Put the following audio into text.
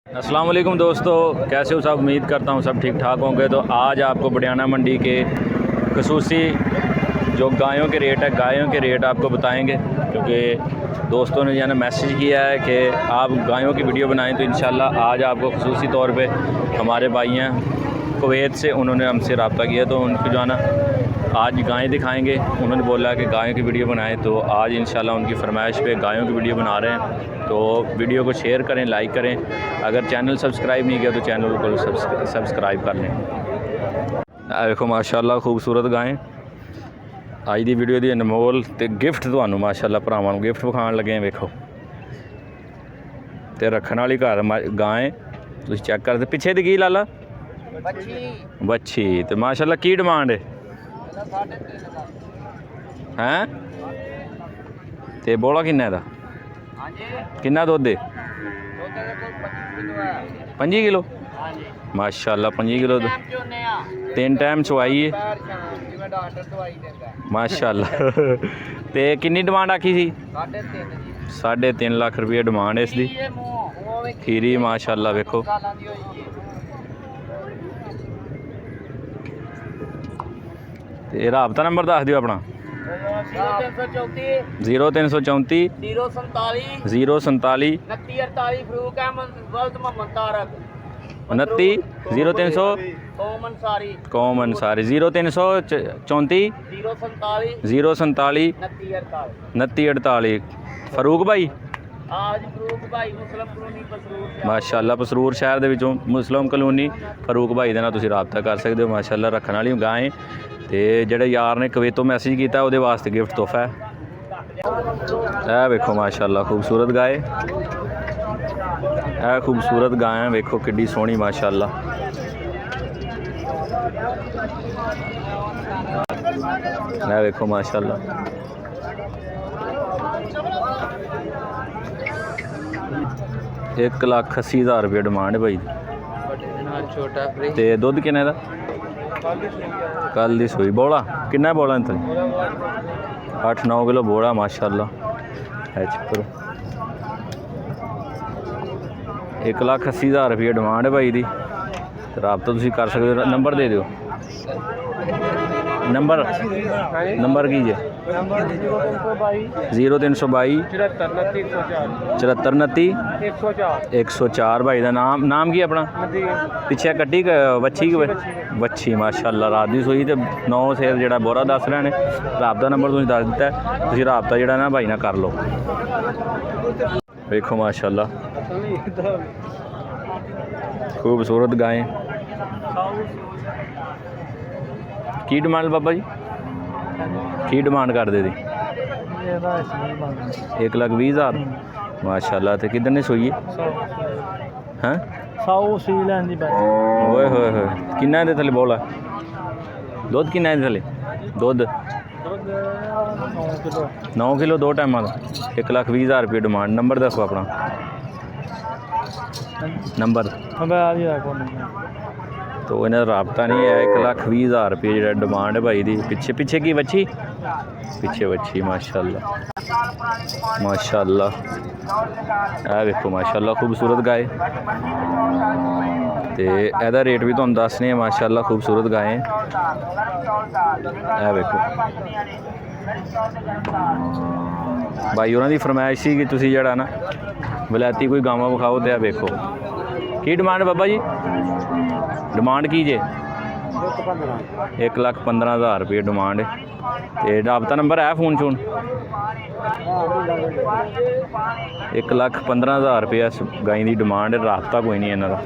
अस्सलाम वालेकुम दोस्तों, कैसे हो सब। उम्मीद करता हूँ सब ठीक ठाक होंगे। तो आज आपको बडियाना मंडी के खसूसी जो गायों के रेट आपको बताएंगे, क्योंकि दोस्तों ने जो है ना मैसेज किया है कि आप गायों की वीडियो बनाएं। तो इंशाल्लाह आज आपको खसूसी तौर पे हमारे भाई हैं कुवैत से, उन्होंने हमसे रब्ता किया, तो उनकी जो है ना आज गायें दिखाएंगे। उन्होंने बोला कि गायों की वीडियो बनाएं, तो आज इंशाल्लाह उनकी फरमाइश पे गायों की वीडियो बना रहे हैं। तो वीडियो को शेयर करें, लाइक करें। अगर चैनल सब्सक्राइब नहीं किया तो चैनल को सब्सक्राइब कर लें। देखो माशाल्लाह खूबसूरत गायें। आज की वीडियो की अनमोल तो गिफ्ट तो माशाल्लाह भरावां नूं गिफ्ट विखाण लगे हैं। वेखो तो रखने वाली घर गाय तुम चेक करते पिछे दी की लाला बच्छी। तो माशाल्लाह की डिमांड है तो बोला किन्ना दा किन्ना दुध दे 25 किलो माशाल्लाह 25 किलो 3 टाइम चवाई है माशाल्लाह। तो किन्नी डिमांड आखी सी 3.5 लाख रुपये डिमांड इसकी खीरी माशाल्लाह। वेखो तो राबता नंबर दस दियो अपना 0334 047 29 0300 कौम अंसारी 0334 047 29 48 फरूक भाई माशाल्लाह पसरूर शहर दे विचों मुस्लिम कलोनी फरूक भाई दे नाल तुसीं राबता कर सकते हो। माशाल्लाह रखने वाली गायें ते जेह्ड़े यार ने कुवैतों मैसेज किया उहदे वास्ते गिफ्ट तोहफा है। वेखो माशाल्लाह खूबसूरत गाय, खूबसूरत गाय वेखो किड्डी सोहनी माशाल्लाह। वेखो माशाल्लाह 1,80,000 रुपये डिमांड है भाई। तो दुध किन्ने दा कल दी सूई बोला किन्ना बोला इत्थे 8-9 किलो बोला माशाल्लाह। 1,80,000 रुपये डिमांड है भाई दी। राबता तुसीं कर सकते हो। नंबर दे दिओ नंबर की जे 0322 74 29 104 भाई का नाम की अपना पिछे कट्टी बच्छी माशाल्लाह रात की सूई। तो 9 सेर जो बोरा दस रहे हैं। राबता नंबर तुसीं दस दिता है, तुसीं राबता जो ना भाई ना कर लो। वेखो माशाल्लाह खूबसूरत गायें। की डिमांड बाबा जी की डिमांड कर दे दी 1,20,000 माशाल्लाह। तो किधर ने सोई है ओए होए होए किन्ना दे थले बोला दुध किन्ना दे थले दुध 9 किलो 2 टाइम का 1,20,000 रुपये डिमांड। नंबर दसो अपना नंबर तो इन्हें राबता नहीं है। 1,20,000 रुपये जो डिमांड है भाई दी। पिछे की बच्ची पिछे बच्ची माशाल्लाह माशाल्लाह। वेखो माशाल्लाह खूबसूरत गाय। तो यदा रेट भी तुहानूं दसने माशाल्लाह खूबसूरत गाय। वेखो भाई उन्होंने फरमाइश थी कि तुसीं जिहड़ा ना वलैती कोई गावां विखाओ। तो वेखो की डिमांड बाबा जी डिमांड की जे 1,15,000 रुपये डिमांड। तो राबता नंबर है फोन शोन 1,15,000 रुपये गाय की डिमांड। राबता कोई नहीं इन्हां दा।